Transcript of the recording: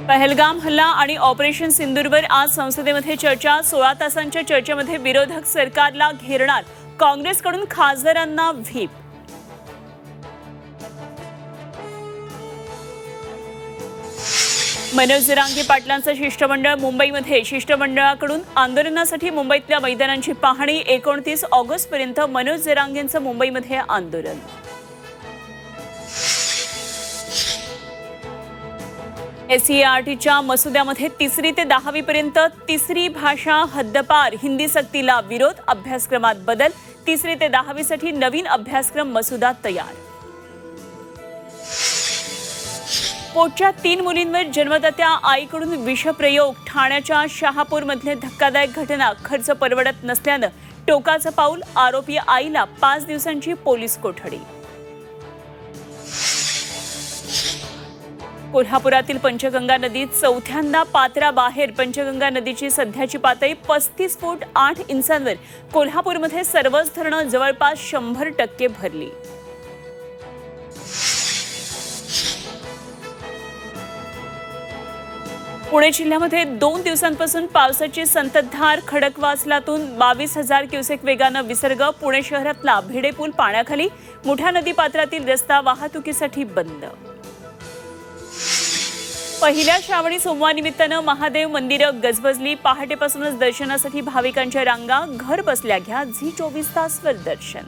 पहलगाम हल्ला आणि ऑपरेशन सिंदूरवर आज संसदेमध्ये चर्चा। 16 तासांच्या चर्चेमध्ये विरोधक सरकारला घेरणार, काँग्रेसकडून खासदारांना व्हीप। मनोज जरांगे पाटलांचं शिष्टमंडळ मुंबईमध्ये। शिष्टमंडळाकडून आंदोलनासाठी मुंबईतल्या मैदानांची पाहणी। 29 ऑगस्टपर्यंत मनोज जरांगेंचं मुंबईमध्ये आंदोलन। SCERTच्या मसुद्यामध्ये 3री ते 10वी पर्यंत तिसरी भाषा हद्दपार हिंदी सक्तीला विरोध। अभ्यासक्रमात बदल। 3री ते 10वी साठी नवीन अभ्यासक्रम मसुदा तयार। पोटच्या 3 मुलींवर जन्मदात्या आईकडून विषप्रयोग। ठाण्याच्या शहापूरमधले धक्कादायक घटना। खर्च परवडत नसल्यानं टोकाचं पाऊल। आरोपी आईला 5 दिवसांची पोलीस कोठडी। कोल्हापुरातील पंचगंगा नदीत चौथ्यांदा पात्राबाहेर। पंचगंगा नदीची सध्याची पातळी 35 फूट 8 इंचांवर। कोल्हापूरमध्ये सर्वच धरणं जवळपास 100% भरली। पुणे जिल्ह्यामध्ये 2 दिवसांपासून पावसाची संततधार। खडकवासलातून 22,000 क्युसेक वेगानं विसर्ग। पुणे शहरातला भिडे पूल पाण्याखाली। मुठा नदी पात्रातील रस्ता वाहतुकीसाठी बंद। पहिल्या श्रावणी सोमवारनिमित्तानं महादेव मंदिरं गजबजली। पहाटेपासूनच दर्शनासाठी भाविकांच्या रांगा। घर बसल्या घ्या झी 24 तासवर दर्शन।